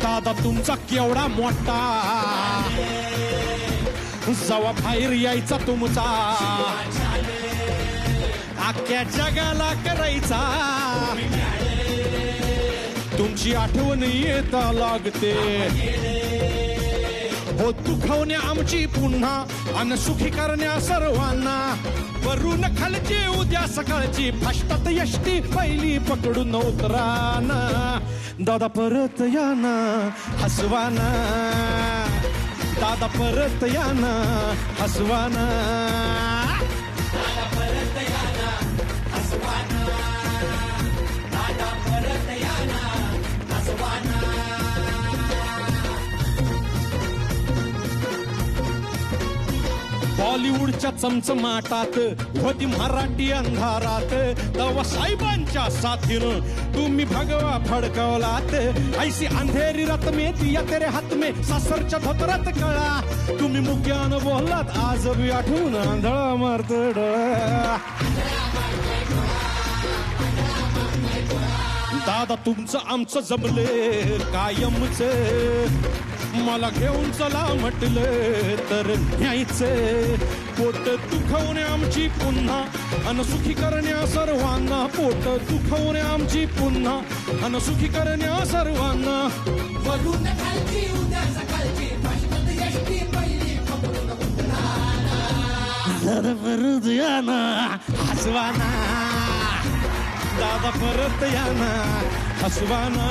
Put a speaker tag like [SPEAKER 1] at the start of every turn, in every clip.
[SPEAKER 1] दादा तुमचा केवढा मोठा, जवा बाहेर यायचा तुमचा अख्ख्या जगाला करायचा, तुमची आठवण येता लागते हो, दुखवण्या आमची पुन्हा अन सुखी करण्या सर्वांना, वरून खालची उद्या सकाळची फाष्टात यष्टी पहिली पकडून उतराना, दादा परत या ना हसवाना, दादा परत या ना हसवाना, दादा परत या ना हसवाना, दादा परत या ना हसवाना. बॉलिवूडच्या चमचमाटात होती मराठी अंधारात, तेव्हा साहेबांच्या साथीनं तुम्ही भगवा फडकवलात, ऐसी अंधेरी रात में दिया तेरे हात में सासरच्या धोतरात कळा, तुम्ही मुक्यानं बोललात आज बी आठवून आंधळा मारतो डोळा. दादा तुमचं आमचं जमले कायमच, मला घेऊन चला म्हटलं तर न्यायचं, पोट दुखवणे आमची पुन्हा अन सुखी करण्या सर्वांना, पोट दुखवणे आमची पुन्हा अन सुखी करण्या सर्वांना, वरून खालची उद्या सकाळची फाष्टात यष्टी पहिली पकडून उतराना, दादा परत या ना हसवाना, दादा परत या ना हसवाना,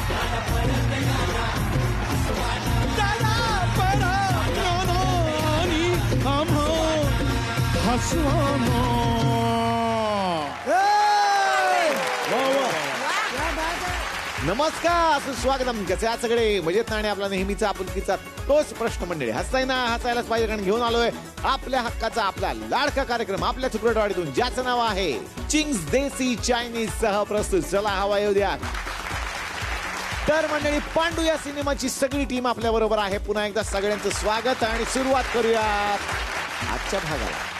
[SPEAKER 1] दादा परत या ना हसवाना, दादा परत या ना आणि हसवाना.
[SPEAKER 2] नमस्कार, सुस्वागतम. कसे आहात सगळे? मजेत ना? आणि आपला नेहमीचा आपुलकीचा तोच प्रश्न मंडळी, हसताय ना? हसायलाच पाहिजे, कारण घेऊन आलोय आपल्या हक्काचा आपला लाडका कार्यक्रम आपल्या चुकरटवाडीतून, ज्याचं नाव आहे चिंग्स देसी चायनीज सह प्रस्तुत चला हवा येऊ द्या. तर मंडळी, पांडू या सिनेमाची सगळी टीम आपल्या बरोबर आहे. पुन्हा एकदा सगळ्यांचं स्वागत आणि सुरुवात करूयात आजच्या भागाला.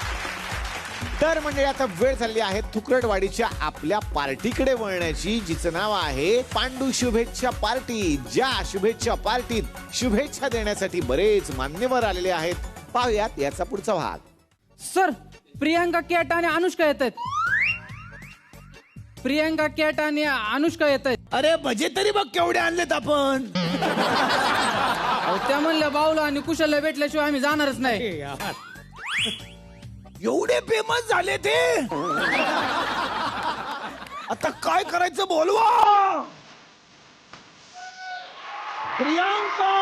[SPEAKER 2] तर मंडळी, आता वेळ झाली आहे थुकरटवाडीच्या आपल्या पार्टीकडे वळण्याची, जिचं नाव आहे पांडू शुभेच्छा पार्टी. ज्या शुभेच्छा पार्टीत शुभेच्छा देण्यासाठी बरेच मान्यवर आलेले आहेत. पाहूयात याचा पुढचा भाग.
[SPEAKER 3] सर, प्रियांका केट आणि अनुष्का येत आहेत. प्रियांका केट आणि अनुष्का येत आहेत.
[SPEAKER 4] अरे बजेट तरी बघ केवढे आणलेत आपण.
[SPEAKER 3] त्या म्हणल्या बाऊला आणि कुशलला भेटल्याशिवाय आम्ही जाणारच नाही.
[SPEAKER 4] एवढे फेमस झाले ते, आता काय करायचं बोलवा. प्रियांका,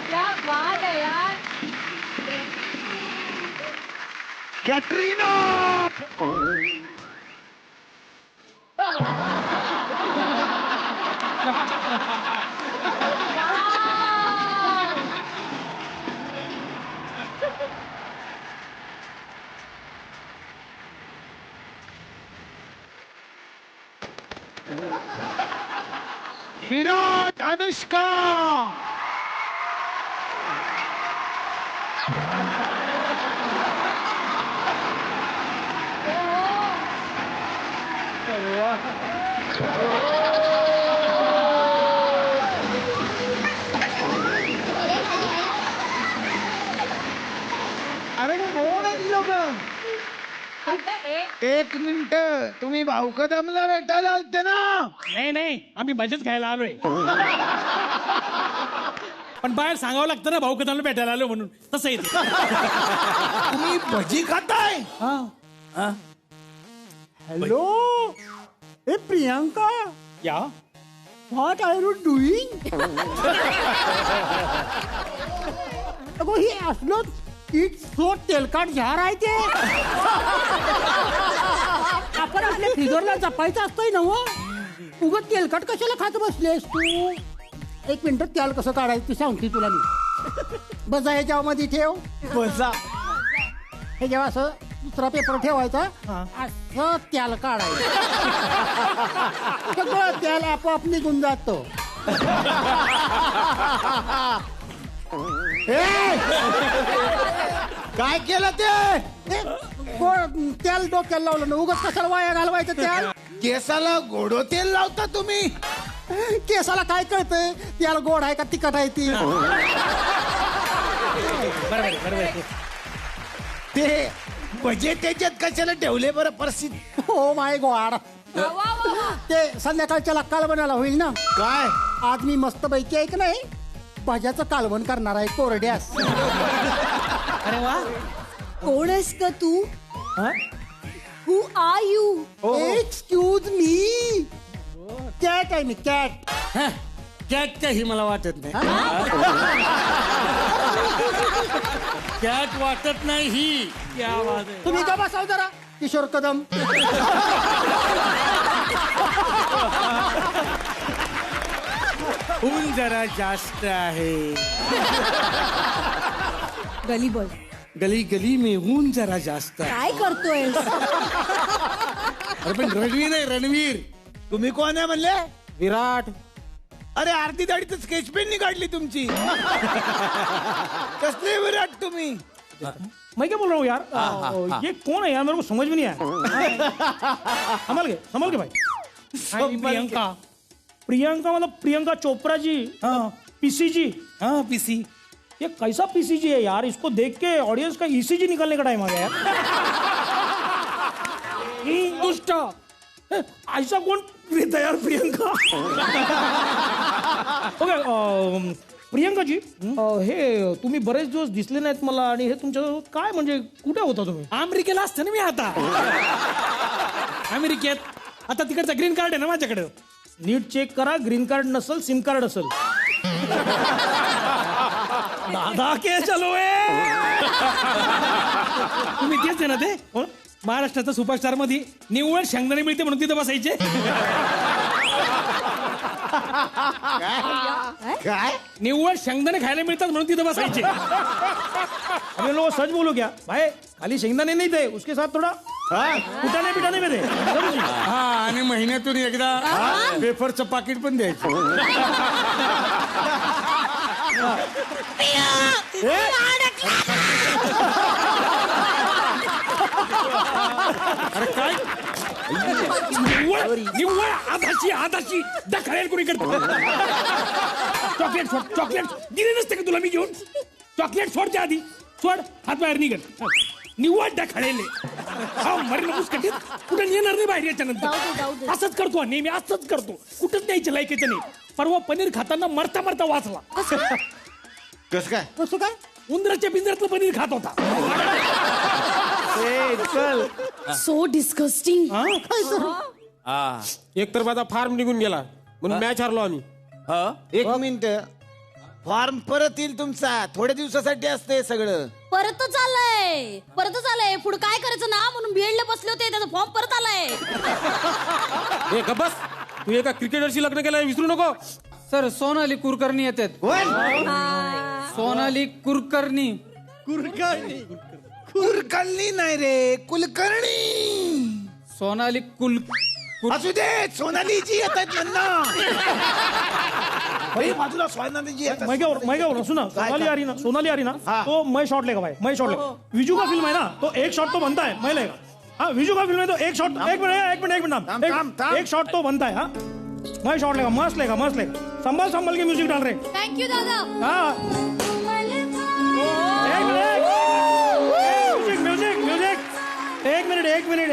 [SPEAKER 5] क्या बात है यार.
[SPEAKER 4] कॅटरीना, विराट, अनुष्का, अरे कोण आहे लोक? एक मिनिट, तुम्ही भाऊ कदमला भेटायला आलते ना?
[SPEAKER 1] नाही नाही, आम्ही मजेत घ्यायला आलोय. पण बाहेर सांगावं लागतं ना भाऊ कदाला भेटायला आलो म्हणून, तसं येते.
[SPEAKER 4] तुम्ही भजी खाताय?
[SPEAKER 6] Hello, hey Priyanka,
[SPEAKER 1] या
[SPEAKER 6] what are you doing? अगो हे असलं इतकं तेलकाट झार आहे ते. आपण आपल्या फिगरला जपायचं असतंय ना. उगत तेलकट कशाला खात बसलेस तू? एक मिनिट, त्याला कसं काढायचं ते सांगते तुला मी. बसा ह्याच्या मध्ये ठेव.
[SPEAKER 4] बसा.
[SPEAKER 6] हे जेव्हा असं दुसरा पेपर ठेवायचा असं त्याला काढायचं सगळं त्याला आपोआप निघून जातो.
[SPEAKER 2] काय केलं ते?
[SPEAKER 6] त्याला डोक्याला लावलं ना उगाच कशाला वाया घालवायचं त्याला.
[SPEAKER 4] केसाला गोडो तेल लावता तुम्ही?
[SPEAKER 6] केसाला काय कळतंय त्याला गोड आहे का तिखट आहे ती.
[SPEAKER 4] ते भजे त्याच्यात कशाला ठेवले बरं परिस्थिती?
[SPEAKER 6] हो माय गॉड. ते संध्याकाळच्या कालवणाला होईल ना.
[SPEAKER 2] काय
[SPEAKER 6] आज मी मस्त पैकी आहे की नाही भाज्याचं कालवण करणार आहे कोरड्यास.
[SPEAKER 3] अरे वा.
[SPEAKER 5] कोण आहेस का तू? Who are you?
[SPEAKER 6] Excuse me. Cat आहे मी कॅट.
[SPEAKER 7] कॅट काही मला वाटत नाही. कॅट वाटत नाही ही. क्या बात आहे.
[SPEAKER 6] तुम्ही का बसाव जरा किशोर कदम.
[SPEAKER 7] ऊन जरा जास्त आहे.
[SPEAKER 5] गली बॉय
[SPEAKER 7] गली गली में ऊन जरा जास्त आहे.
[SPEAKER 5] काय करतोय?
[SPEAKER 7] अरे पण रणवीर आहे रणवीर.
[SPEAKER 4] तुम्ही कोण आहे म्हणले?
[SPEAKER 3] विराट.
[SPEAKER 4] अरे अर्धी दाढी तर स्केच पेन निकाडली तुमची. कसले विराट तुम्ही?
[SPEAKER 1] मैं क्या बोल रहा हूँ यार, ये कौन है यार, मेरे को समझ में नहीं आया. संभल के भाई. प्रियंका. प्रियंका मतलब प्रियंका चोपड़ा जी. पीसी जी.
[SPEAKER 7] हाँ पीसी.
[SPEAKER 1] ये कैसा पीसी जी है यार, इसको देख के ऑडियंस का ईसीजी निकलने का टाइम आ गया यार. दुष्ट. ऐसा कौन रहता यार प्रियंका. ओके प्रियंका जी, हे तुम्ही बरेच दिवस दिसले नाहीत मला आणि हे तुमच्या काय म्हणजे कुठे होता तुम्ही?
[SPEAKER 7] अमेरिकेला असते ना मी आता. अमेरिकेत आता तिकडचा ग्रीन कार्ड आहे ना माझ्याकडे.
[SPEAKER 1] नीट चेक करा, ग्रीन कार्ड नसल सिम कार्ड असेल.
[SPEAKER 7] दादा के चलो तुम्ही तेच आहे ना ते महाराष्ट्राचा सुपरस्टार मध्ये निव्वळ शेंगदाणे मिळते म्हणून तिथं बसायचे.
[SPEAKER 2] काय
[SPEAKER 7] निव्वळ शेंगदाणे खायला मिळतात म्हणून तिथं बसायचे.
[SPEAKER 1] अबे लोग सच बोलो क्या भाई, खाली शेंगदाणे नहीं थे, उसके साथ थोड़ा कुटाने पिटाने में थे.
[SPEAKER 7] हा आणि महिन्यातून एकदा वेफरचं पाकिट पण द्यायचं. अरे काय निव्वळ आधाशी दखडेल कोणी करतो. चॉकलेट दिले नसते का तुला मी घेऊन. चॉकलेट सोडच्या आधी सोड, हात बाहेर निघत. निव्वळ दखडेले मरेल मुस्कटीत कुठे नेणार नाही बाहेर. याच्यानंतर असंच करतो नेहमी, असंच करतो. कुठंच न्यायचं लायकीचं नाही. परवा पनीर खाताना मरता मरता वाचला.
[SPEAKER 2] कसं काय
[SPEAKER 6] कसं काय.
[SPEAKER 1] उंदराच्या पिंजऱ्यातलं पनीर खात होता.
[SPEAKER 5] So disgusting.
[SPEAKER 8] एक तर माझा फार्म निघून गेला म्हणून मॅच हरलो आम्ही.
[SPEAKER 2] एक मिनिट, फॉर्म परत येईल तुमचा. थोड्या दिवसासाठी असते सगळं.
[SPEAKER 5] परतच आलंय. पुढे काय करायचं ना म्हणून बीएडला बसले होते, त्याचा फॉर्म परत आलाय.
[SPEAKER 8] ए गबस, तू एका क्रिकेटरशी लग्न केलं विसरू नको.
[SPEAKER 3] सर सोनाली कुलकर्णी येतात. सोनाली कुलकर्णी.
[SPEAKER 4] कुलकर्णी नाही रे, कुलकर्णी.
[SPEAKER 3] सोनाली
[SPEAKER 4] असू दे, सोनालीजी येतात म्हणणं. बाजूला सोनालीजी येतात.
[SPEAKER 1] मैं क्या बोल रहा हूँ, सुना, सोनाली आ रही ना तो मैं शॉट लेगा भाई, मैं शॉट लेगा. विजू का फिल्म है ना तो एक शॉट तो बनता है, मैं लेगा. हाँ विजू का फिल्म है तो एक शॉट. एक मिनट एक शॉट तो बनता है. हाँ मैं शॉट लेगा, मस्त लेगा. संभल के म्यूजिक डाल रहे.
[SPEAKER 5] थँक्यू दादा.
[SPEAKER 1] हाँ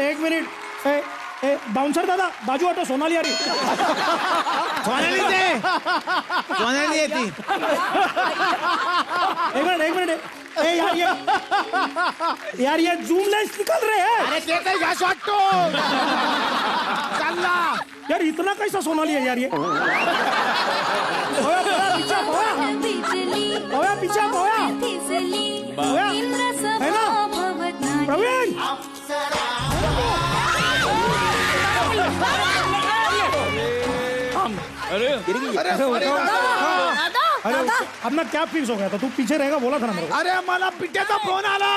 [SPEAKER 1] एक मिनिट. बाउंसर दादा बाजू हटो, सोनाली आ रही.
[SPEAKER 2] सोनाली येते.
[SPEAKER 1] एक मिनट. यार ये जूम लेंस निकल रहे हैं.
[SPEAKER 4] अरे ते काय घास वाटतो. चालला
[SPEAKER 1] यार इतना कैसा सोनाली है यार ये. पीछे है ना प्रवीण.
[SPEAKER 8] अरे
[SPEAKER 1] अरे अपना क्या फिक्स हो गया था, तू पीछे रहेगा बोला था ना मेरे को.
[SPEAKER 4] अरे मला पिट्याचा फोन आला.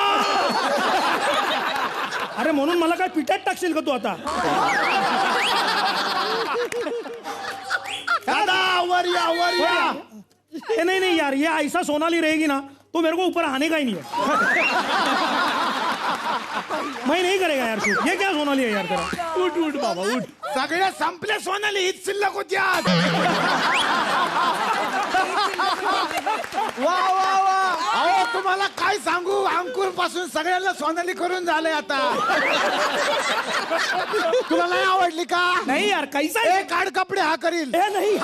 [SPEAKER 7] अरे म्हणून मला काय पिठात टाकशील का तू आता?
[SPEAKER 4] दादा वर या
[SPEAKER 7] ए, नहीं यार, ये ऐसा सोनाली रहेगी ना तो मेरे को ऊपर आने का ही नहीं है. मैं नहीं करेगा यार शूट. ये क्या सोनाली है यार तेरा? उठ बाबा उठ.
[SPEAKER 4] सगळ्या संपल्या सोनाली हीच शिल्लक होत्या. वा अहो तुम्हाला काय सांगू, अंकुर पासून सगळ्यांना सोनाली करून झालंय आता. तुला नाही आवडली का?
[SPEAKER 7] नहीं यार कैसा
[SPEAKER 4] ए काढ कपडे हा करील.
[SPEAKER 7] ए नहीं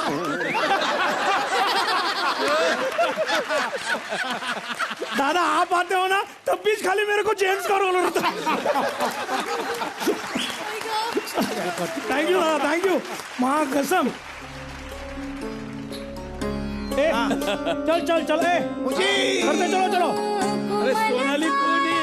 [SPEAKER 7] दादा आप आते हो ना तब बीच खाली मेरे को जेम्स का रोल होता. थैंक यू दादा, थैंक यू. माँ कसम. ए चल ए करते चलो.
[SPEAKER 5] अरे सोनाली कोण आहे?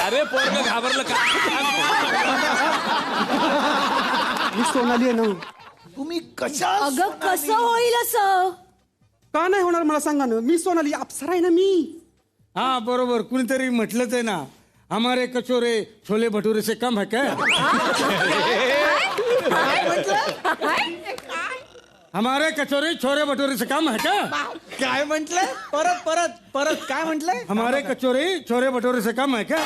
[SPEAKER 8] अरे पोरग घाबरलं का?
[SPEAKER 6] मी सोनाली आहे ना.
[SPEAKER 4] तुम्ही कशा?
[SPEAKER 5] अगं कसं होईल असं?
[SPEAKER 6] का नाही होणार मला सांगा ना. मी सोनाली अप्सरा आहे ना मी.
[SPEAKER 9] हाँ बरोबर, कुणीतरी म्हटलंच आहे ना, हमारे कचोरे छोले भटूरे से कम है क्या? हमारे कचोरे छोले भटूरे से कम है क्या?
[SPEAKER 3] काय म्हंटल? परत काय म्हंटलंय?
[SPEAKER 9] हमारे कचोरे छोले भटूरे से कम है क्या?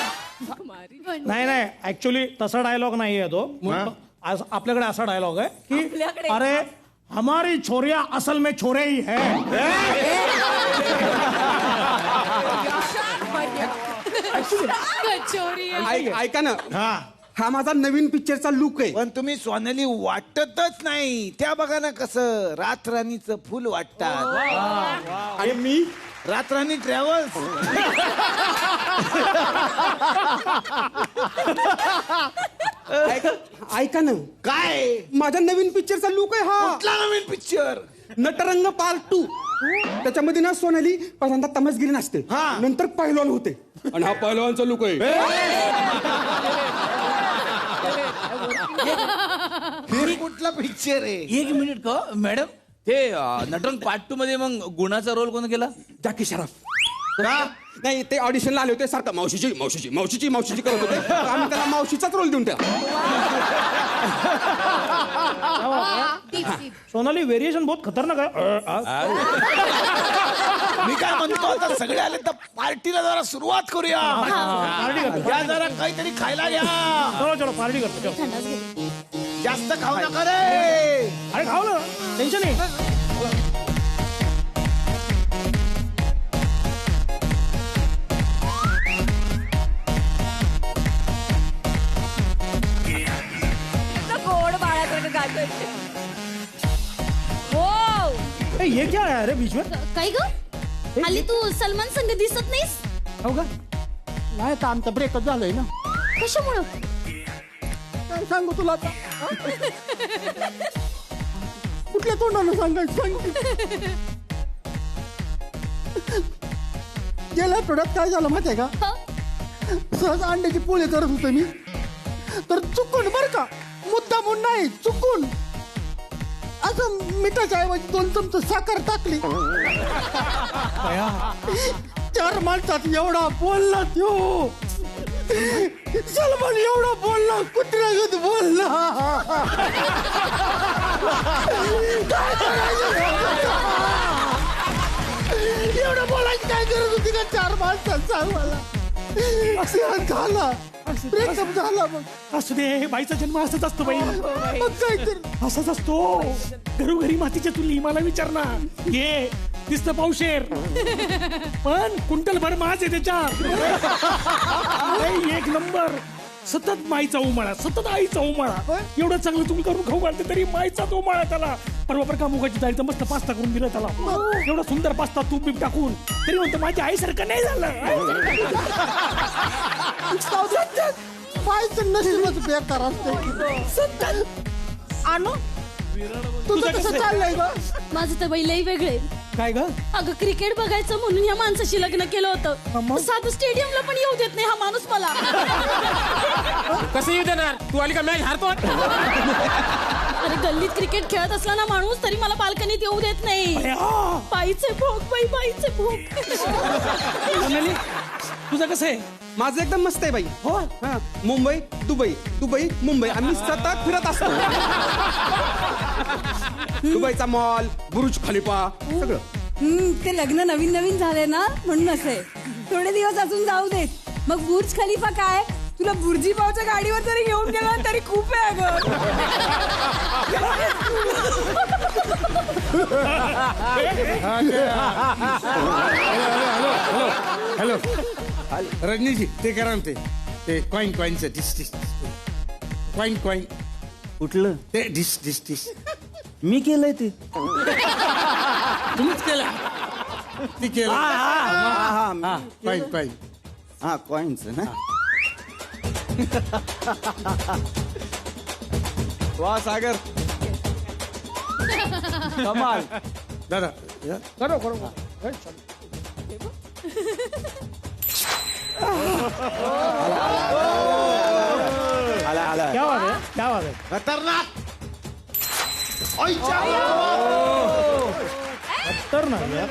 [SPEAKER 7] नाही ऍक्च्युली तसा डायलॉग नाही आहे तो. आपल्याकडे असा डायलॉग आहे की अरे हमारी छोरिया असल में छोरे ही है.
[SPEAKER 6] ऐका ना, हा माझा नवीन पिक्चरचा लुक आहे.
[SPEAKER 4] पण तुम्ही सोनाली वाटतच नाही. त्या बघा ना कसं रातराणीचं फुल वाटतात.
[SPEAKER 6] आणि मी
[SPEAKER 4] रातराणी ट्रॅव्हल्स.
[SPEAKER 6] ऐका ना,
[SPEAKER 4] काय
[SPEAKER 6] माझ्या नवीन पिक्चरचा लुक आहे हा.
[SPEAKER 4] कुठला नवीन पिक्चर?
[SPEAKER 6] नटरंग पार्ट 2. त्याच्यामध्ये ना सोनाली पहिल्यांदा तमसगिरी नसते, नंतर पहिलवान होते.
[SPEAKER 8] आणि हा पहिलवानचा लुक आहे.
[SPEAKER 4] हे कुठला पिक्चर आहे?
[SPEAKER 10] एक मिनिट का मॅडम, ते नटरंग पार्ट 2 मध्ये मग गुणाचा रोल कोण केला?
[SPEAKER 6] जॅकी श्रॉफ. नाही, ते ऑडिशनला आले होते, सारखं मावशीची करत होते. आम्ही त्याला मावशीचाच रोल देऊन टाकला.
[SPEAKER 7] सोनाली व्हेरिएशन बहुत खतरनाक आहे.
[SPEAKER 4] मी काय म्हणतो, आता सगळे आले तर पार्टीला जरा सुरुवात करूया. या जरा काहीतरी खायला घ्या.
[SPEAKER 7] चलो पार्टी करतो.
[SPEAKER 4] जास्त खाऊ नका रे.
[SPEAKER 7] अरे खाऊ ना, टेन्शन नाही.
[SPEAKER 5] गोड बाळाकडे गातोय. हो
[SPEAKER 7] ये क्या है रे बीच में?
[SPEAKER 5] काय ग? हल्ली तू सलमान संग दिसत नाहीस?
[SPEAKER 7] हो का?
[SPEAKER 6] नाही तर आमचं ब्रेकअप झालंय ना.
[SPEAKER 5] कशामुळं?
[SPEAKER 6] काय सांगू तुला आता? कुठल्या तोंडानं सांगायचं सांग. गेल्या आठवड्यात काय झालं माहितीये का? सहज अंड्याची पोळी करत होते मी, तर चुकून बर का, मुद्दामून नाही, चुकून असं मिठाच्या ऐवजी 2 चमचे साखर टाकली. 4 माणसात एवढा बोलला तो. सलमान एवढा बोलला, कुत्र्यागत बोलला. एवढं बोलायची काय गरज होती का 4 माणसात? सांग मला. झाला ब्रेकअप झाला. मग
[SPEAKER 7] असू दे, बाईचा जन्म असाच असतो बाई.
[SPEAKER 6] मग काय तर
[SPEAKER 7] असाच असतो. घरोघरी मातीच्या चुली. मला विचार ना. ये दिसतं पावशेर पण कुंटल भर मास आहे त्याच्यात. नाही, एक नंबर. सतत माईचा उमाळा, सतत आईचा उमाळा. एवढं चांगलं तुम्ही करून खाऊ घालते तरी माईचा तो उमाळा त्याला. परवा बरं का मुगाची डाळीचा मस्त पास्ता करून दिला त्याला. एवढा सुंदर पास्ता तूप बीप टाकून. तरी म्हणतो माझ्या आईसारखं नाही झालं.
[SPEAKER 6] बाईचं नशीबच बेकार असते.
[SPEAKER 3] आणू
[SPEAKER 6] तुझं कसं चाललंय ग?
[SPEAKER 5] माझं तर बाई लई वेगळे.
[SPEAKER 3] काय ग
[SPEAKER 5] अगं क्रिकेट बघायचं म्हणून या माणसाशी लग्न केलं होतं. साधं स्टेडियमला पण येऊ देत नाही हा माणूस मला.
[SPEAKER 8] कसं येऊ देणार? तू आली का मॅच हारतो.
[SPEAKER 5] अरे गल्लीत क्रिकेट खेळत असला ना माणूस तरी मला बाल्कनीत येऊ देत नाही. बाईचे भोग बाई, बाईचे भोग.
[SPEAKER 3] सोनाली, तुझं कसं आहे?
[SPEAKER 11] माझं एकदम मस्त आहे बाई.
[SPEAKER 3] हो
[SPEAKER 11] हा, मुंबई दुबई, दुबई मुंबई, आम्ही सतत फिरत असतो. दुबईचा मॉल, बुर्ज खलिफा सगळं.
[SPEAKER 12] ते लग्न नवीन नवीन झाले ना म्हणून असे. थोडे दिवस अजून जाऊ देत. मग बुर्ज खलिफा काय, तुला बुर्जी पावच्या गाडीवर जरी घेऊन गेला तरी खूप आहे अगं.
[SPEAKER 9] हॅलो रजनीजी, ते करा ना ते कॉईनचं डिश डिश कॉईन
[SPEAKER 11] कुठलं
[SPEAKER 9] ते डिश डिश डिश.
[SPEAKER 11] मी केलंय ते.
[SPEAKER 9] तुम्हीच केलं. ती केलं. कॉईन
[SPEAKER 11] हा कॉईनचं ना. वा सागर कमाल.
[SPEAKER 9] दादा करो करो.
[SPEAKER 11] आला आला.
[SPEAKER 7] क्या बात आहे, क्या बात आहे.
[SPEAKER 2] खतरनाक.
[SPEAKER 7] तर ना यार.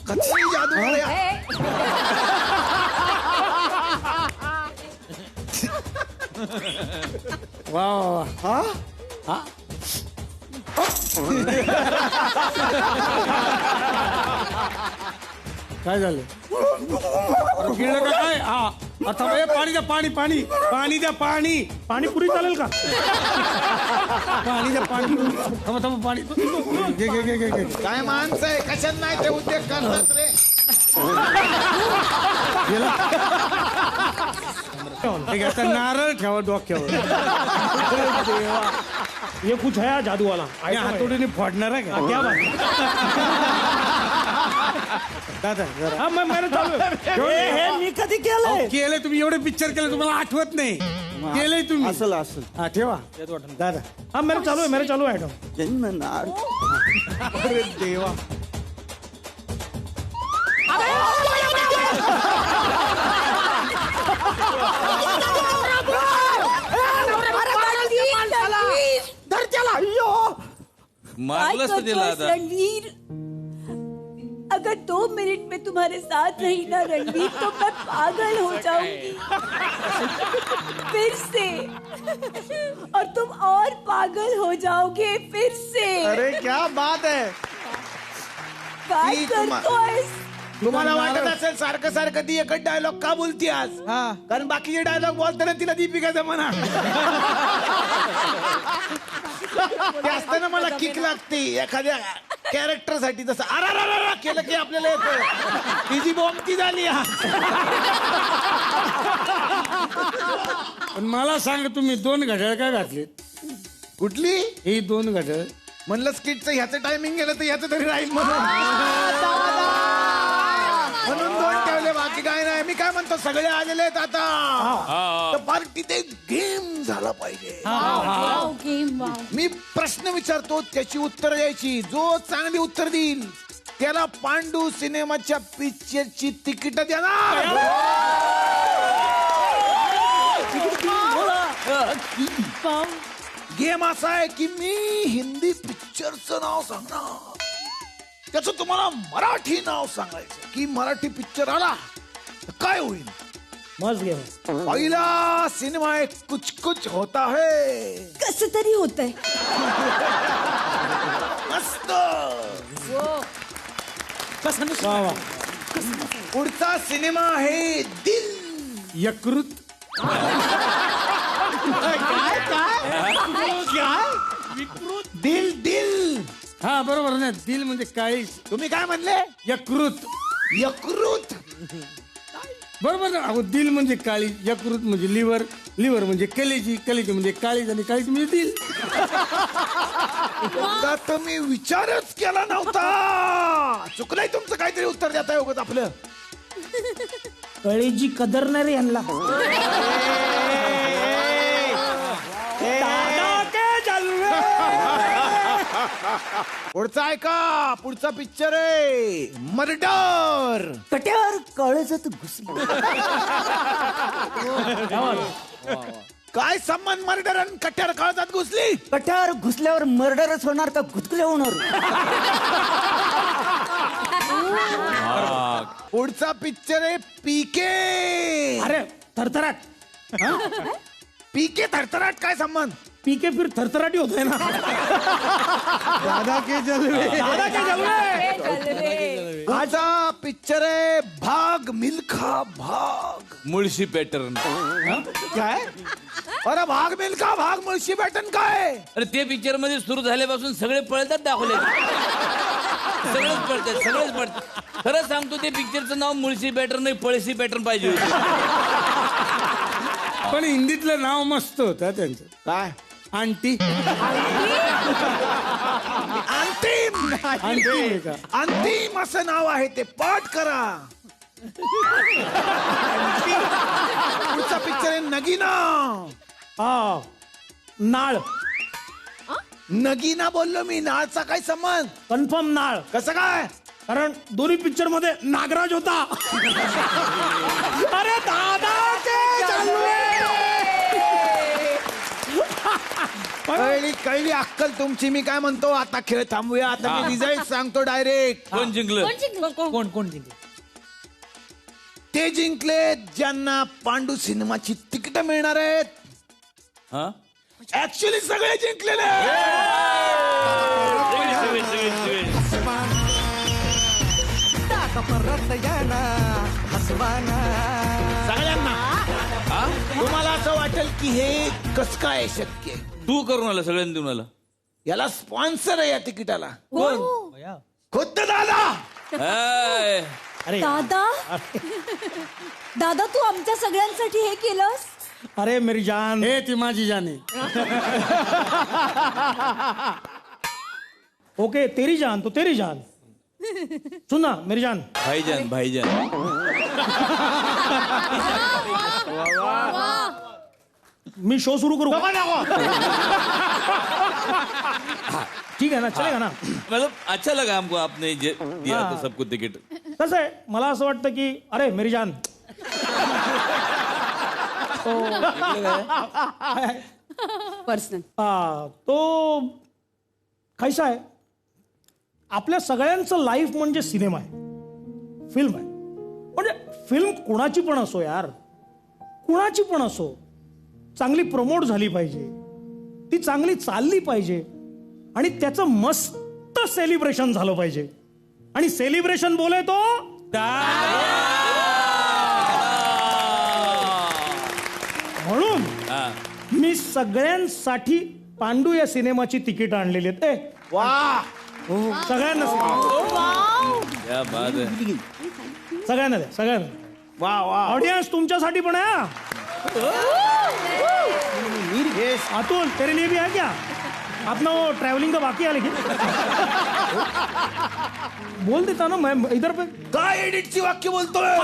[SPEAKER 2] कच्ची जादू आहे.
[SPEAKER 9] वा वा. काय झालं? गिळलं का काय? हा आता पाणी द्या, पाणी पाणी पाणी द्या, पाणी.
[SPEAKER 7] पाणीपुरी चालेल का?
[SPEAKER 9] पाणी द्या, पाणी. थांबा थांबा, पाणी घे घे घे घे घे.
[SPEAKER 2] काय माणसं आहे, कशात नाही ते उद्योग करतात रे.
[SPEAKER 9] ठीक आहे, आता नारळ ठेवा डोक्यावर.
[SPEAKER 7] ये कुछ है जादू वाला.
[SPEAKER 9] आणि हातोडीने फोडणार आहे का?
[SPEAKER 7] क्या बात.
[SPEAKER 9] दादा जरा.
[SPEAKER 7] हा मैंने चालू
[SPEAKER 11] हे मी कधी केलंय?
[SPEAKER 9] केलंय तुम्ही, एवढे पिक्चर केले तुम्हाला आठवत नाही. केलंय तुम्ही.
[SPEAKER 11] असल असल.
[SPEAKER 9] हा ठेवा दादा.
[SPEAKER 7] हाँ मेरे चालू है आइटम.
[SPEAKER 11] जन्मनार.
[SPEAKER 9] अरे देवा.
[SPEAKER 6] धर त्याला.
[SPEAKER 10] मारलंच तर तिला आता.
[SPEAKER 12] रणवीर, अगर 2 मिनट में तुम्हारे साथ रही ना रणवीर तो मैं पागल हो जाऊंगी फिर से, और तुम और पागल हो जाओगे फिर से.
[SPEAKER 2] अरे क्या बात है.
[SPEAKER 12] काय
[SPEAKER 2] ती तुम्हा-
[SPEAKER 12] करतोयस?
[SPEAKER 2] तुम्हाला वाटत असेल सारखं सारखं ती एकच डायलॉग का बोलती आज? कारण बाकीचे डायलॉग बोलताना तिला दीपिकाचा म्हणा. ते असताना मला किक लागते एखाद्या कॅरेक्टर साठी. तसं अरा केलं की आपल्याला येतं. तिची बॉम्ब ती झाली.
[SPEAKER 9] पण मला सांग, तुम्ही 2 घड्याळ काय घातले?
[SPEAKER 2] कुठली?
[SPEAKER 9] ही 2 घड्याळ.
[SPEAKER 2] म्हणलं स्किटचं ह्याचं टायमिंग गेलं तर ह्याचं तरी राहील म्हणून 2 ठेवले. बाकी काय नाही. मी काय म्हणतो, सगळे आलेले आहेत आता. तर पार्टीत एक गेम झाला पाहिजे.
[SPEAKER 5] Wow, game wow.
[SPEAKER 2] मी प्रश्न विचारतो, त्याची उत्तर द्यायची. जो चांगली उत्तर देईल त्याला पांडू सिनेमाच्या पिक्चरची तिकीट देणार. गेम असा आहे की मी हिंदी पिक्चरचं नाव सांगणार, त्याचं तुम्हाला मराठी नाव सांगायचं. की मराठी पिक्चर आला तर काय होईल.
[SPEAKER 7] मस्त गेम.
[SPEAKER 2] पहिला सिनेमा आहे कुछ कुछ होता है.
[SPEAKER 12] कसं तरी होतंय.
[SPEAKER 2] मस्त.
[SPEAKER 9] वा वा.
[SPEAKER 2] पुढचा सिनेमा आहे दिल.
[SPEAKER 9] यकृत.
[SPEAKER 4] दिल दिल
[SPEAKER 9] हा बरोबर ना, दिल म्हणजे काळीज.
[SPEAKER 4] तुम्ही काय म्हणले?
[SPEAKER 9] यकृत.
[SPEAKER 4] यकृत
[SPEAKER 9] बरोबर ना. अहो दिल म्हणजे काळीज, यकृत म्हणजे लिव्हर, लिव्हर म्हणजे कलेजी, कलेजी म्हणजे काळीज आणि काळीज म्हणजे दिल.
[SPEAKER 4] आता तर मी विचारच केला नव्हता. चुकलंय तुमचं, काहीतरी उत्तर देता उगत आपलं.
[SPEAKER 7] कळेजी कदर नाही रे यांना.
[SPEAKER 2] पुढचा ऐका, पुढचा पिक्चर आहे मर्डर.
[SPEAKER 6] कट्यावर कळजत घुसलं.
[SPEAKER 4] काय संबंध मर्डर आणि कट्यार काळजात घुसली?
[SPEAKER 6] कट्यावर घुसल्यावर मर्डरच होणार का गुदगुल्या होणार?
[SPEAKER 2] पुढचा पिक्चर आहे पीके.
[SPEAKER 7] अरे थरथराट.
[SPEAKER 4] पीके थरथराट काय संबंध?
[SPEAKER 7] पीके फिर थरथराटी होतोय ना.
[SPEAKER 9] दादा के जलवे.
[SPEAKER 7] दादा के जलवे.
[SPEAKER 4] पुढचा पिक्चर आहे भाग मिल्खा भाग.
[SPEAKER 10] मुळशी पॅटर्न.
[SPEAKER 4] काय? अरे भाग मिल्खा भाग मुळशी पॅटर्न काय?
[SPEAKER 10] अरे ते पिक्चर मध्ये सुरू झाल्यापासून सगळे पळतात दाखवले. सगळेच पळतात, सगळेच पळतात. खरं सांगतो, ते पिक्चरचं नाव मुळशी पॅटर्न नाही, पळशी पॅटर्न पाहिजे होतं.
[SPEAKER 9] पण हिंदीतलं नाव मस्त होतं त्यांचं.
[SPEAKER 2] काय?
[SPEAKER 9] आंटी.
[SPEAKER 4] अंतिम.
[SPEAKER 9] आंटी.
[SPEAKER 4] अंतिम असं नाव आहे, ते पाठ करा. पुढचा पिक्चर आहे नगीना.
[SPEAKER 7] हा नाळ.
[SPEAKER 4] नगीना बोललो मी, नाळचा काय संबंध?
[SPEAKER 7] कन्फर्म नाळ.
[SPEAKER 4] कसं काय?
[SPEAKER 7] कारण दोन्ही पिक्चर मध्ये नागराज होता. अरे दादा के जलवे.
[SPEAKER 2] कळली अक्कल तुमची. मी काय म्हणतो, आता खेळ थांबूया. आता मी रिझल्ट सांगतो डायरेक्ट.
[SPEAKER 10] कोण जिंकलं?
[SPEAKER 7] कोण जिंकले?
[SPEAKER 4] ते जिंकले ज्यांना पांडू सिनेमाची तिकीट मिळणार आहेत.
[SPEAKER 10] हा
[SPEAKER 4] ऍक्च्युली सगळे जिंकलेले. सगळ्यांना. तुम्हाला असं वाटेल की हे कसं काय शक्य आहे?
[SPEAKER 10] तू करून आला, सगळ्यांनी देऊन आला.
[SPEAKER 4] याला स्पॉन्सर आहे या तिकिटाला.
[SPEAKER 5] कोण?
[SPEAKER 4] खुद्द दादा.
[SPEAKER 10] हाय.
[SPEAKER 5] दादा. दादा तू आमच्या सगळ्यांसाठी हे केलंस.
[SPEAKER 7] अरे मेरी जान.
[SPEAKER 9] हे ती माझी जाने.
[SPEAKER 7] ओके तेरी जान तो तेरी जान. सुन ना मेरी जान.
[SPEAKER 10] भाईजान भाईजान.
[SPEAKER 7] मी शो सुरू करू. ठीक है ना, चलेगा ना.
[SPEAKER 10] मतलब अच्छा लगा हमको, आपने दिया तो सबको तिकीट.
[SPEAKER 7] कसं आहे, मला असं वाटतं की अरे मेरी जान.
[SPEAKER 12] पर्सनल.
[SPEAKER 7] तो कैसा आहे, आपल्या सगळ्यांचं लाईफ म्हणजे सिनेमा आहे, फिल्म आहे. म्हणजे फिल्म कोणाची पण असो यार, कोणाची पण असो, चांगली प्रमोट झाली पाहिजे, ती चांगली चालली पाहिजे आणि त्याचं मस्त सेलिब्रेशन झालं पाहिजे. आणि सेलिब्रेशन बोले तो म्हणून मी सगळ्यांसाठी पांडू या सिनेमाची तिकीट आणलेली आहेत.
[SPEAKER 2] वा,
[SPEAKER 7] सगळ्यांना
[SPEAKER 10] क्या बात है.
[SPEAKER 7] सगळ्यांना द्या, सगळ्यांना.
[SPEAKER 2] वा वा.
[SPEAKER 7] ऑडियन्स तुमच्यासाठी पण आहे. अतुल तेरे लिए भी है क्या? अपना वो ट्रैवलिंग का बाकी है लेकिन बोल देता ना मैं इधर पे.
[SPEAKER 4] काय एडिटची वाक्य बोलतोय?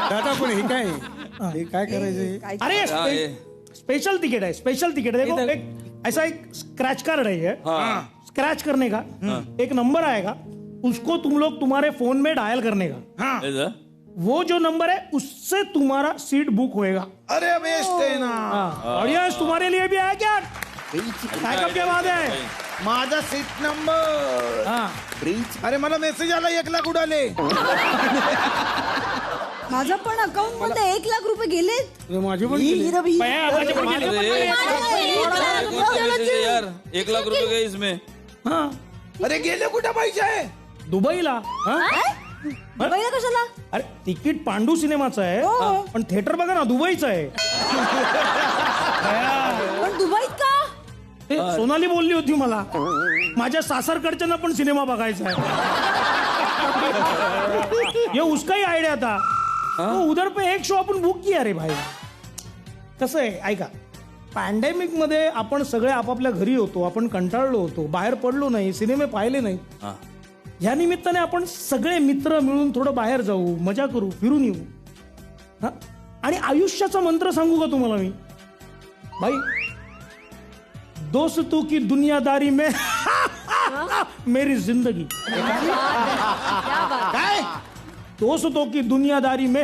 [SPEAKER 9] दादा पण हे काय करायचं?
[SPEAKER 7] अरे स्पेशल टिकट है, स्पेशल टिकट है. देखो एक ऐसा एक स्क्रैच कार्ड है ये. स्क्रैच करने का एक नंबर आएगा, उसको तुम लोग तुम्हारे फोन में डायल करने का. वो जो नंबर है उससे तुम्हारा सीट बुक होएगा.
[SPEAKER 4] अरे बेस्ट आहे ना.
[SPEAKER 7] ऑडियंस तुम्हारे लिए भी आया क्या? बैकअप के बाद है
[SPEAKER 4] माझा सीट नंबर. अरे मला मेसेज आला 1 लाख उडाले.
[SPEAKER 5] माझा पण अकाउंट मध्ये 1 लाख रुपये गेलेत.
[SPEAKER 9] माझे पण
[SPEAKER 10] यार 1 लाख रुपए गए इसमें.
[SPEAKER 4] अरे गेले कुठे पाहिजे?
[SPEAKER 7] दुबईला.
[SPEAKER 5] दुबईला कशाला?
[SPEAKER 7] अरे तिकीट पांडू सिनेमाचं आहे, पण थिएटर बघा ना दुबईचं आहे.
[SPEAKER 5] पण दुबईत का?
[SPEAKER 7] सोनाली बोलली होती मला माझ्या सासरकडच्यांना पण सिनेमा बघायचा आहे. ये उसका ही आयडिया था. तो उधर पे एक शो आपण बुक किया रे भाई. कसं आहे ऐका, पॅन्डेमिक मध्ये आपण सगळे आपापल्या घरी होतो, आपण कंटाळलो होतो, बाहेर पडलो नाही, सिनेमे पाहिले नाही. ह्या निमित्ताने आपण सगळे मित्र मिळून थोडं बाहेर जाऊ, मजा करू, फिरून येऊ. हा, आणि आयुष्याचा मंत्र सांगू का तुम्हाला मी भाई, दोस्तों की दुनियादारी में मेरी जिंदगी.
[SPEAKER 4] काय
[SPEAKER 7] दोस्तों की दुनियादारी में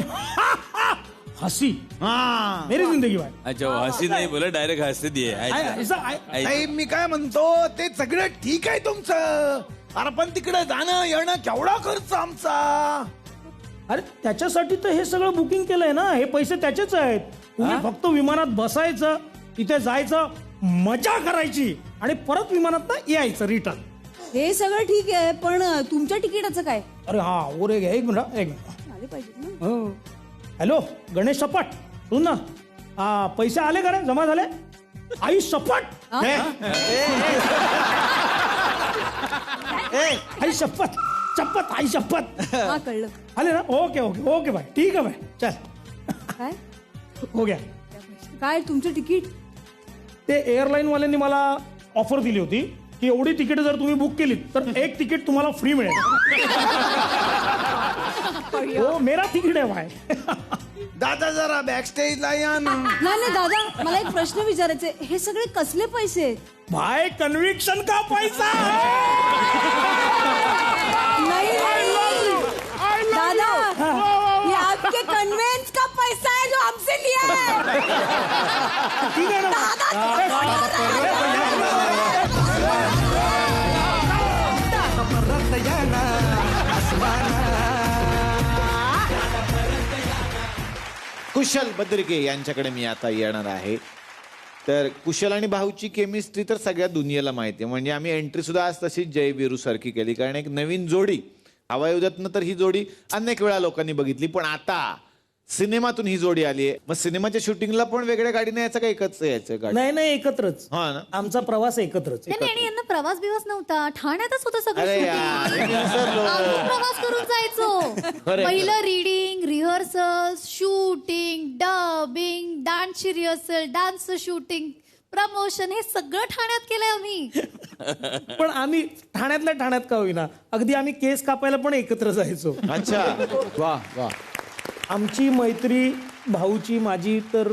[SPEAKER 7] हसी मेरी जिंदगी भाई.
[SPEAKER 10] अच्छा हसी नाही बोला, डायरेक्ट हसी दिए.
[SPEAKER 4] नाही मी काय म्हणतो ते सगळं ठीक आहे तुमचं, अरे पण तिकडे जाणं येणं केवढा खर्च आमचा.
[SPEAKER 7] अरे त्याच्यासाठी तर हे सगळं बुकिंग केलंय ना, हे पैसे त्याचेच आहेत. तुम्ही फक्त विमानात बसायचं, तिथे जायचं, मजा करायची आणि परत विमानात यायचं रिटर्न.
[SPEAKER 12] हे सगळं ठीक आहे, पण तुमच्या तिकिटाचं काय?
[SPEAKER 7] अरे हा ओर एक मिनिट
[SPEAKER 12] आले पाहिजे ना.
[SPEAKER 7] हॅलो गणेश सपाट, सुन ना, पैसे आले का रे, जमा झाले? आई सपाट, आई शपथ शपथ, आई शपथ.
[SPEAKER 12] हा कळलं.
[SPEAKER 7] आले ना, ओके ओके ओके भाई, ठीक आहे भाई, चल.
[SPEAKER 12] काय
[SPEAKER 7] हो गया.
[SPEAKER 12] काय तुमचं तिकीट?
[SPEAKER 7] ते एअरलाईन वाल्यांनी मला ऑफर दिली होती की एवढी तिकीट जर तुम्ही बुक केली तर एक तिकीट तुम्हाला फ्री मिळेल. हो मेरा तिकीट आहे भाई.
[SPEAKER 4] दादा जरा बॅक स्टेजला या ना.
[SPEAKER 12] नाही दादा, मला एक प्रश्न विचारायचे, हे सगळे कसले पैसे?
[SPEAKER 7] भाई कन्विक्शन का पैसा
[SPEAKER 12] नहीं दादा, ये आपके कन्वेंस का पैसा है जो हमसे लिया है.
[SPEAKER 7] ठीक आहे
[SPEAKER 2] कुशल बद्रिके यांच्याकडे मी आता येणार आहे. तर कुशल आणि भाऊची केमिस्ट्री तर सगळ्या दुनियेला माहिती आहे. म्हणजे आम्ही एंट्री सुद्धा आज तशीच जय वीरू सारखी केली, कारण एक नवीन जोडी हवायुद्धातनं तर ही जोडी अनेक वेळा लोकांनी बघितली, पण आता सिनेमातून ही जोडी आली आहे. मग सिनेमाच्या शूटिंगला पण वेगळ्या गाडीने यायचं का एकच यायचं गाडी?
[SPEAKER 7] नाही नाही एकत्रच.
[SPEAKER 2] हा ना,
[SPEAKER 7] आमचा प्रवास एकत्रच.
[SPEAKER 5] आणि यांना प्रवास बिवास नव्हता, ठाण्यातच होतं सगळं.
[SPEAKER 2] अरे यार, मी विसरलो.
[SPEAKER 5] आम्ही प्रवास करून जायचो. पहिलं रीडिंग, रिहर्सल, शूटिंग, डबिंग, डान्सची रिहर्सल, डान्सचं शूटिंग, प्रमोशन, हे सगळं ठाण्यात केलंय आम्ही.
[SPEAKER 7] पण आम्ही ठाण्यातल्या ठाण्यात का होईना, अगदी आम्ही केस कापायला पण एकत्र जायचो.
[SPEAKER 2] अच्छा, वा वा.
[SPEAKER 7] आमची मैत्री भाऊची माझी तर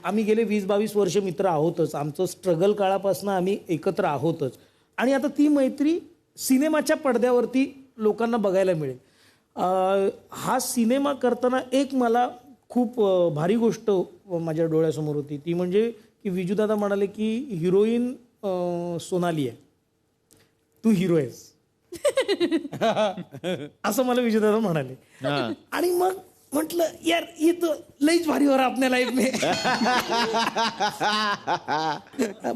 [SPEAKER 7] आम्ही गेले 20-22 वर्ष मित्र आहोतच. आमचं स्ट्रगल काळापासून आम्ही एकत्र आहोतच. आणि आता ती मैत्री सिनेमाच्या पडद्यावरती लोकांना बघायला मिळेल. हा सिनेमा करताना एक मला खूप भारी गोष्ट माझ्या डोळ्यासमोर होती, ती म्हणजे की विजूदादा म्हणाले की हिरोईन सोनाली आहे, तू हिरो आहेस. असं मला विजूदादा म्हणाले. आणि मग म्हटलं यार ही तो लईच भारी हो रहा आपल्या लाईफ में.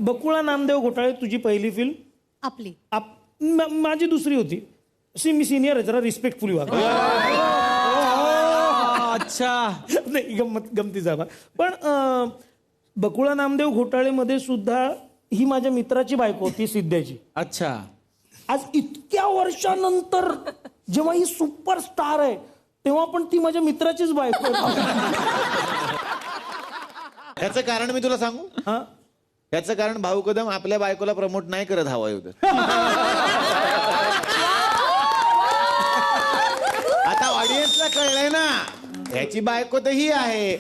[SPEAKER 7] बकुळा नामदेव घोटाळे तुझी पहिली फिल्म?
[SPEAKER 5] आपली.
[SPEAKER 7] माझी दुसरी होती. मी सिनियर आहे, जरा रिस्पेक्टफुली वागा.
[SPEAKER 11] अच्छा,
[SPEAKER 7] नाही गमतीचा. पण बकुळा नामदेव घोटाळेमध्ये सुद्धा ही माझ्या मित्राची बायको होती, सिद्ध्याची.
[SPEAKER 11] अच्छा.
[SPEAKER 7] आज इतक्या वर्षानंतर जेव्हा ही सुपरस्टार आहे तेव्हा पण ती माझ्या मित्राचीच बायको.
[SPEAKER 2] याचं कारण मी तुला सांगू? याचं कारण भाऊ कदम आपल्या बायकोला प्रमोट नाही करत हवायुद्धात. आता ऑडियन्सला कळलंय ना, ह्याची बायको तर ही आहे.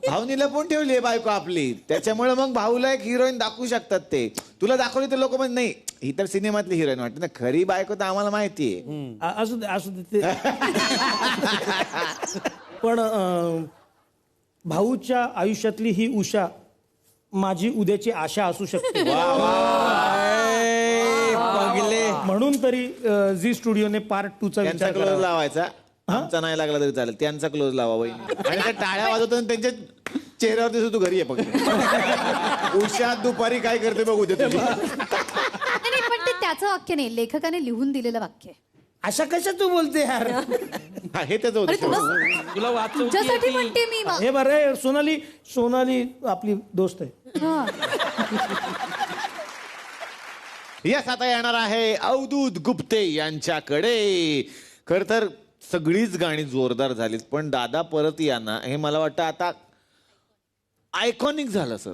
[SPEAKER 2] भाऊनी लपवून ठेवली आहे बायको आपली, त्याच्यामुळे मग भाऊला एक हिरोईन दाखवू शकतात. ते तुला दाखवली तर लोक म्हणजे नाही ही तर सिनेमातली हिरोईन वाटते ना, खरी बायको तर आम्हाला माहिती आहे.
[SPEAKER 7] असू दे असू दे. पण भाऊच्या आयुष्यातली ही उषा माझी उद्याची आशा असू शकते. म्हणून तरी झी स्टुडिओने पार्ट 2चा विचार
[SPEAKER 2] क्लोज लावायचा. आमचा नाही लागला तरी चालेल, त्यांचा क्लोज लावा वहिनी. आणि त्या टाळ्या वाजवताना त्यांच्या चेहऱ्यावरती तू घरी ये फक्त. उषा दुपारी काय करते बघू दे तुझी.
[SPEAKER 5] नाही पण ते त्याचं वाक्य नाही, लेखकाने लिहून दिलेलं वाक्य आहे.
[SPEAKER 7] अशा कशा तू बोलते यार?
[SPEAKER 2] हे त्याचं होतं.
[SPEAKER 11] तुला वाचव
[SPEAKER 5] तुझ्यासाठी म्हणते मी.
[SPEAKER 7] हे बरं सोनाली आपली दोस्त आहे.
[SPEAKER 2] यस, आता येणार आहे अवधूत गुप्ते यांच्याकडे. खर तर सगळीच गाणी जोरदार झालीत, पण दादा परत या ना हे मला वाटतं आता आयकॉनिक झालं सर.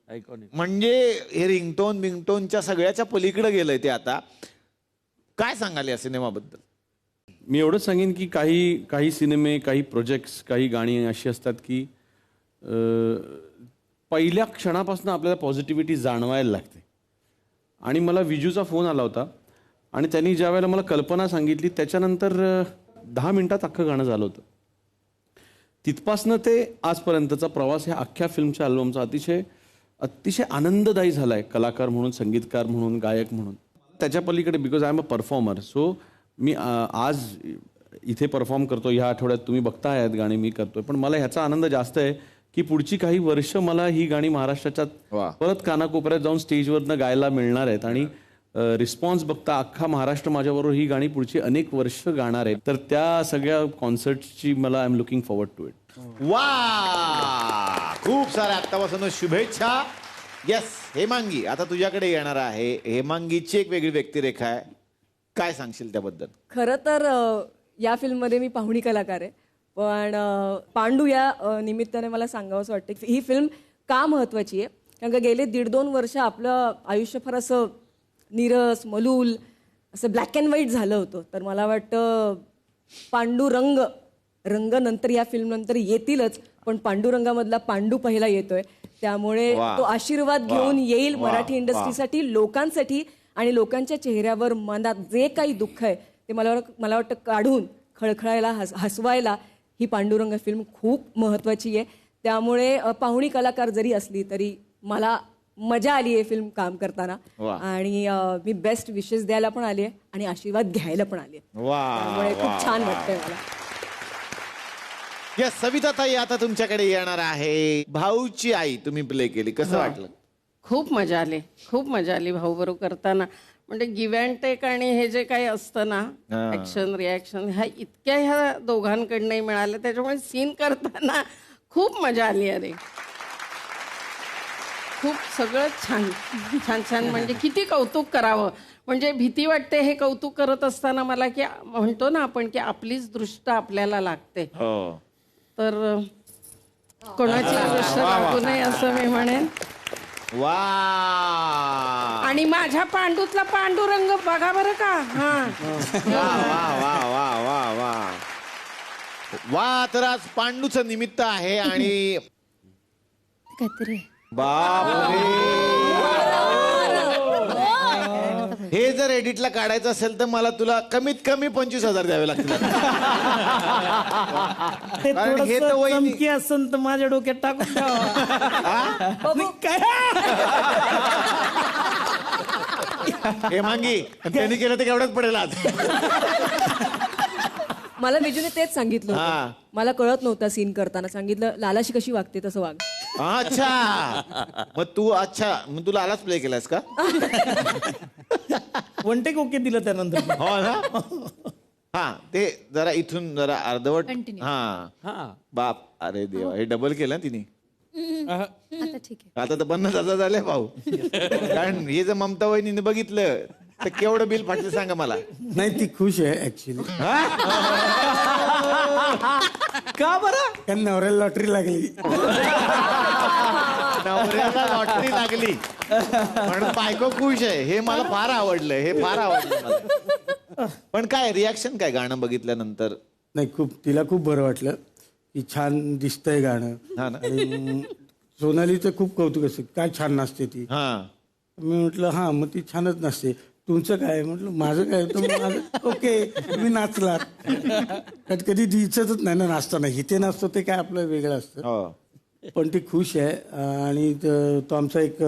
[SPEAKER 10] आयकॉनिक
[SPEAKER 2] म्हणजे हे रिंगटोन बिंगटोनच्या सगळ्याच्या पलीकडे गेलंय ते आता. काय सांगाल या सिनेमाबद्दल?
[SPEAKER 13] मी एवढंच सांगेन की काही सिनेमे, काही प्रोजेक्ट्स, काही गाणी अशी असतात की पहिल्या क्षणापासून आपल्याला पॉझिटिव्हिटी जाणवायला लागते. आणि मला विजूचा फोन आला होता आणि त्यांनी ज्या वेळेला मला कल्पना सांगितली त्याच्यानंतर 10 मिनिटात अख्खं गाणं झालं होतं. तिथपासनं ते आजपर्यंतचा प्रवास ह्या अख्ख्या फिल्मच्या अल्बमचा अतिशय आनंददायी झाला आहे, कलाकार म्हणून, संगीतकार म्हणून, गायक म्हणून. त्याच्या पलीकडे because I am a performer, so मी आज इथे परफॉर्म करतो, ह्या आठवड्यात तुम्ही बघताय आहेत गाणी मी करतोय, पण मला ह्याचा आनंद जास्त आहे की पुढची काही वर्ष मला ही गाणी महाराष्ट्राच्या परत कानाकोपऱ्यात जाऊन स्टेजवरनं गायला मिळणार आहेत. आणि रिस्पॉन्स बघता अख्खा महाराष्ट्र माझ्याबरोबर ही गाणी पुढची अनेक वर्ष गाणार आहेत. तर त्या सगळ्या कॉन्सर्टची मला I am looking forward to it.
[SPEAKER 2] वा, खूप साऱ्या आत्तापासून शुभेच्छा. यस, हेमांगी आता तुझ्याकडे येणार आहे. हेमांगीची एक वेगळी व्यक्तिरेखा आहे, काय सांगशील त्याबद्दल?
[SPEAKER 14] खरं तर या फिल्ममध्ये मी पाहुणी कलाकार आहे, पण पांडू या निमित्ताने मला सांगावंसं वाटतं की ही फिल्म का महत्त्वाची आहे. कारण का गेले 1.5-2 वर्ष आपलं आयुष्य फार असं नीरस, मलूल, असं ब्लॅक अँड व्हाईट झालं होतं. तर मला वाटतं पांडुरंग नंतर या फिल्मनंतर येतीलच, पण पांडुरंगामधला पांडू पहिला येतोय, त्यामुळे तो आशीर्वाद घेऊन येईल मराठी इंडस्ट्रीसाठी, लोकांसाठी. आणि लोकांच्या चेहऱ्यावर, मनात जे काही दुःख आहे ते मला वाटतं काढून खळखळायला, हसवायला ही पांडुरंग फिल्म खूप महत्त्वाची आहे. त्यामुळे पाहुणी कलाकार जरी असली तरी मला मजा आली आहे फिल्म काम करताना. आणि मी बेस्ट विशेस द्यायला पण आली आहे आणि आशीर्वाद घ्यायला पण आली आहे, त्यामुळे खूप छान वाटतंय मला.
[SPEAKER 2] यस, सविता ताई आता तुमच्याकडे येणार आहे. भाऊची आई तुम्ही प्ले केली, कसं वाटलं?
[SPEAKER 15] खूप मजा आली भाऊ बरोबर करताना. म्हणजे गिव्ह अँड टेक आणि हे जे काही असतं ना, ऍक्शन रिॲक्शन, ह्या दोघांकडनंही मिळालं, त्याच्यामुळे सीन करताना खूप मजा आली. अरे खूप सगळं छान म्हणजे किती कौतुक करावं. म्हणजे भीती वाटते हे कौतुक करत असताना मला, की म्हणतो ना आपण की आपलीच दृष्ट आपल्याला लागते, तर कोणाची दृष्ट लागू नये असं मी म्हणेन.
[SPEAKER 2] वा,
[SPEAKER 15] आणि माझ्या पांडूतला पांडुरंग बघा बरं का.
[SPEAKER 2] वा वा वा वा वा वा. तर आज पांडूचं निमित्त आहे आणि
[SPEAKER 5] काहीतरी
[SPEAKER 2] हे जर एडिटला काढायचं असेल तर मला तुला कमीत कमी 25,000 द्यावे लागतील. कारण हे तर
[SPEAKER 7] चमकी असेल तर माझ्या डोक्यात टाकून
[SPEAKER 2] हे मांगी त्यांनी केलं ते केवढंच पडेल आज.
[SPEAKER 14] मला विजूने तेच सांगितलं होतं. मला कळत नव्हता सीन करताना, सांगितलं लालाशी कशी वागते तसं वाग.
[SPEAKER 2] अच्छा, मग तू लालाच प्ले केलास का?
[SPEAKER 7] वन टेक ओके दिलं त्यानंतर.
[SPEAKER 2] हो ना. हा, ते जरा इथून जरा अर्धवट. हा बाप, अरे देवा, हे डबल केलं तिने.
[SPEAKER 5] आता ठीक आहे,
[SPEAKER 2] आता तर 50,000 झाले भाऊ. कारण हे जर ममता वहिनीने बघितलं तर केवढं बिल फाटलं सांगा मला.
[SPEAKER 9] नाही, ती खुश आहे ऍक्च्युली.
[SPEAKER 7] का बरं?
[SPEAKER 9] कारण नवऱ्याला लॉटरी लागली.
[SPEAKER 2] नवऱ्याला लॉटरी लागली म्हणून बायको खुश आहे, हे मला फार आवडलं. हे फार आवडलं मला. पण काय रिॲक्शन काय गाणं बघितल्यानंतर?
[SPEAKER 9] नाही, तिला खूप बरं वाटलं की छान दिसतंय गाणं. आणि सोनालीचं खूप कौतुक असतं, काय छान नाचते ती. मी म्हटलं हा, मग ती छानच नाचते. तुमचं काय? म्हटलं माझं काय. तर ओके, तुम्ही नाचलात. कधी कधी दिसतच नाही ना नाचताना, इथे नाचतो ते काय आपलं वेगळं असतं. पण ती खुश आहे. आणि तो आमचा एक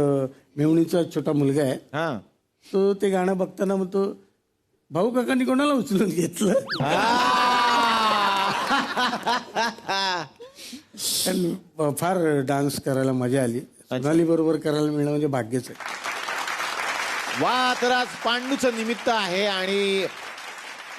[SPEAKER 9] मेवणीचा छोटा मुलगा आहे, तो ते गाणं बघताना मग तो भाऊ काकांनी कोणाला उचलून घेतलं. फार डान्स करायला मजा आली. सोनाली बरोबर करायला मिळणं म्हणजे भाग्यच आहे.
[SPEAKER 2] वा, तर आज पांडूचं निमित्त आहे आणि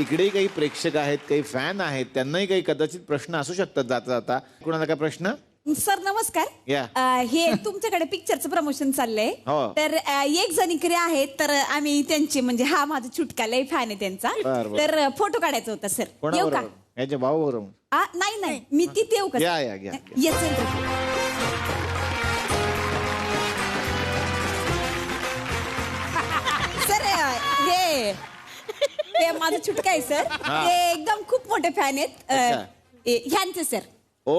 [SPEAKER 2] इकडेही काही प्रेक्षक आहेत, काही फॅन आहेत, त्यांनाही काही कदाचित प्रश्न असू शकतात जाता जाता. कुणाला काय प्रश्न?
[SPEAKER 12] सर नमस्कार.
[SPEAKER 2] या.
[SPEAKER 12] हे तुमच्याकडे पिक्चरचं प्रमोशन चाललंय.
[SPEAKER 2] हो.
[SPEAKER 12] तर एक जण इकडे आहेत, तर आम्ही त्यांचे म्हणजे हा माझा चुटका लय फॅन आहे त्यांचा.
[SPEAKER 2] बरं.
[SPEAKER 12] तर फोटो काढायचा होता सर. येऊ का?
[SPEAKER 2] याच्या भाऊ बरोबर.
[SPEAKER 12] नाही मी तिथे येऊ का?
[SPEAKER 2] या.
[SPEAKER 12] Yes sir. हे माझा चुटका आहे सर. ते एकदम खूप मोठे फॅन आहेत ह्यांचे सर.
[SPEAKER 2] ओ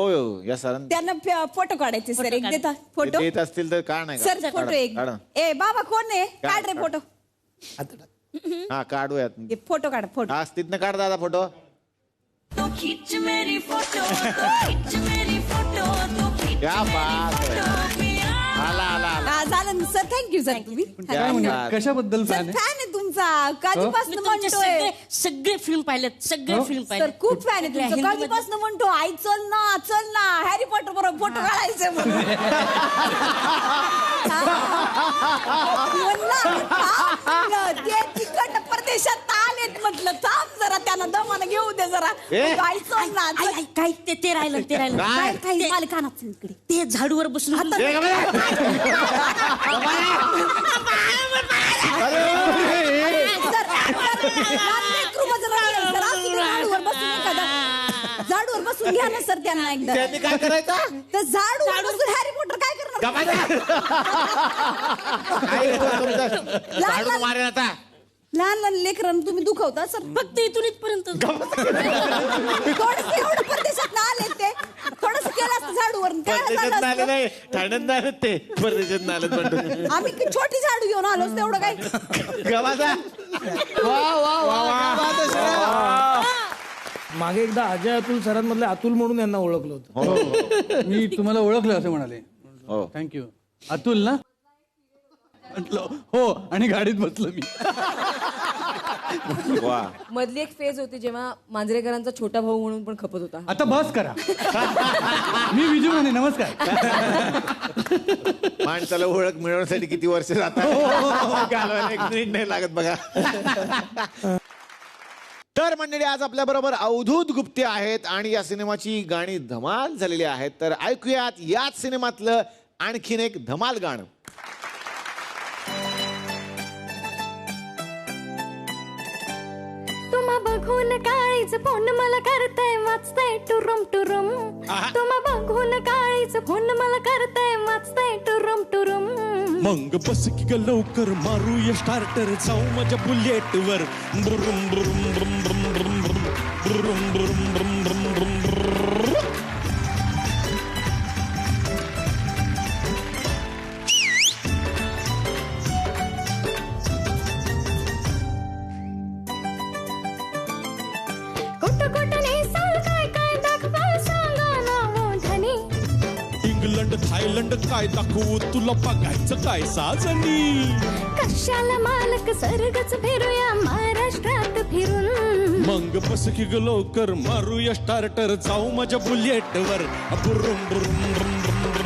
[SPEAKER 2] या सर
[SPEAKER 12] त्यांना फोटो काढायचे सर. एक देता फोटो
[SPEAKER 2] देत असतील तर का नाही
[SPEAKER 12] सर फोटो एक. ए बाबा कोण आहे? काढ रे फोटो.
[SPEAKER 2] हा काढूयात.
[SPEAKER 12] फोटो काढ फोटो.
[SPEAKER 2] हा तिथनं काढ दादा फोटो. क्या बात है. आला
[SPEAKER 12] झालं सर. Thank you sir. तुम्ही
[SPEAKER 11] कशाबद्दल
[SPEAKER 12] फॅन आहे तुमचा. कधीपासून म्हणतोय.
[SPEAKER 16] सगळे फिल्म पाहिलेत. सगळे फिल्म
[SPEAKER 12] सर खूप फॅन आहे तुमचा. कधीपासून म्हणतो आई चल ना हॅरी पॉटर बरोबर फोटो काढायचे म्हणून. ते तिकट परदेशात आलेत म्हटलं थांब जरा त्यांना दमानं घेऊ दे जरा. आई चल ना.
[SPEAKER 16] काय ते राहिलं काय मालकानाच इकडे ते झाडूवर बसून
[SPEAKER 12] झाडूवर बसून घ्या ना सर त्यांना एकदा.
[SPEAKER 2] त्यांनी काय करायचं?
[SPEAKER 12] तर झाडूवर बसून हॅरी पॉटर काय करणार?
[SPEAKER 2] झाडून मारेन आता.
[SPEAKER 12] लहान लेकरांना तुम्ही दुखवता सर.
[SPEAKER 16] फक्त इथून इथपर्यंत.
[SPEAKER 12] थोडस एवढं परदेशात आले ते. थोडस केलं असतं झाडूवर.
[SPEAKER 2] परदेशात आले नाही. ठाण्यात नाही आले ते. परदेशात आले पण
[SPEAKER 12] आम्ही छोटी झाडू घेऊन आलो असतो. एवढं काय
[SPEAKER 2] गवाचा.
[SPEAKER 7] मागे एकदा अजय अतुल सरांमधले अतुल म्हणून यांना ओळखलं होतं.
[SPEAKER 11] मी तुम्हाला ओळखलं असं म्हणाले. थँक्यू. अतुल ना म्हटलं हो आणि गाडीत बसलो मी.
[SPEAKER 14] मधली एक फेज होती जेव्हा मांजरेकरांचा छोटा भाऊ म्हणून पण खपत होता.
[SPEAKER 11] आता बस करा. मी विजू म्हणे. नमस्कार.
[SPEAKER 2] माणसाला ओळख मिळवण्यासाठी किती वर्ष जातात. घालवायला 1 मिनिट नाही लागत बघा. तर मंडळी आज आपल्या बरोबर अवधूत गुप्ते आहेत आणि या सिनेमाची गाणी धमाल झालेली आहेत. तर ऐकूयात याच सिनेमातलं आणखीन एक धमाल गाणं.
[SPEAKER 17] तुम्हा बघून काळीच फोन मला करताय वाचताय टुरुम टुरुम. तुम्हा बघून काळीच फोन मला करताय वाचताय टुरुम टुरुम.
[SPEAKER 1] मग बस की ग लवकर मारूया स्टार्टर जाऊ माझ्या बुलेट वर. ब्रुम ब्रुम ब्रुम ब्रुम ब्रुम ब्रुम ब्रुम ब्रुम ब्रुम ब्रुम ब्रुम. इंग्लंड थायलंड काय दाखवू तुला बघायचं काय साजनी.
[SPEAKER 17] कशाला मालक सरगच फिरूया महाराष्ट्रात फिरून.
[SPEAKER 1] मग बस की ग लवकर मारूया स्टार्टर जाऊ माझ्या बुलेट वर. ब्रुम ब्रुम ब्रुम ब्रुम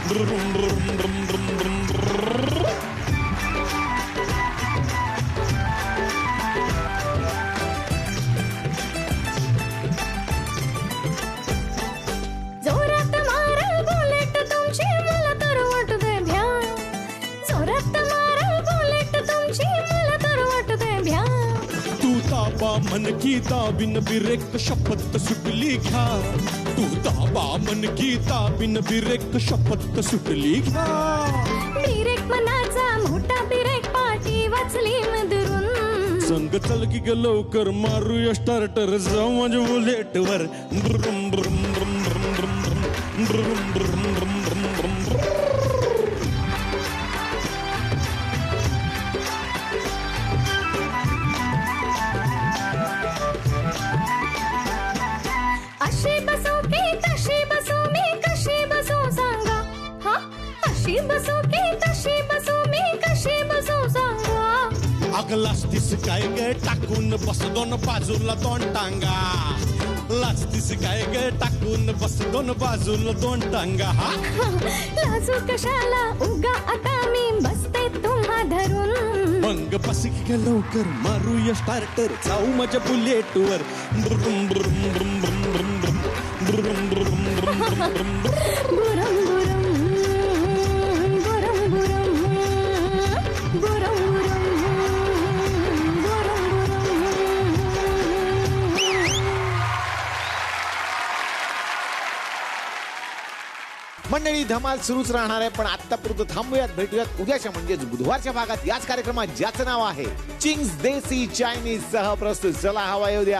[SPEAKER 1] ब्रुम ब्रुम ब्रुम ब्रुम ब्रुम ब्रुम.
[SPEAKER 17] जोरात मारल बुलेट तुमची मला तर वाटतंय भ्या. जोरात मारल बुलेट तुमची मला तर वाटतंय भ्या.
[SPEAKER 1] तू दाबा मन की दाबिन बिरेक शपथ सुटली घ्या. तू दाबा मन की दाबिन बिरेक शपथ सुटली घ्या.
[SPEAKER 17] बिरेक मनाचा मोठा बिरेक पाठी वाचली मधुरून.
[SPEAKER 1] संग चल की ग लवकर मारूया स्टार्टर जाऊ माझ्या बुलेट वर. ब्रुम ब्रुम ब्रुम ब्रुम ब्रुम ब्रुम ब्रुम ब्रुम ब्रुम ब्रुम ब्रुम.
[SPEAKER 17] अशी बसू की तशी बसू मी कशी बसू सांगा. हा अशी बसू की तशी बसू मी कशी बसू सांगा.
[SPEAKER 1] अग लाजतीस काय ग टाकून बस दोन बाजूला 2 टांगा. लाजतीस काय ग टाकून बस 2 बाजूला 2 टांगा.
[SPEAKER 17] लाजू कशाला उगा आता मी बसते तुम्हा धरून.
[SPEAKER 1] मग बस की ग लवकर मारूया स्टार्टर जाऊ माझ्या बुलेट वर. ब्रुम ब्रुम ब्रुम ब्रुम ब्रुम ब्रुम
[SPEAKER 2] मंडळी, धमाल सुरूच राहणार आहे, पण आत्तापुरतं थांबूयात. भेटूयात उद्याच्या म्हणजेच बुधवारच्या भागात याच कार्यक्रमात, ज्याचं नाव आहे चिंग्स देसी चायनीज सह प्रस्तुत. चला हवा येऊ द्या.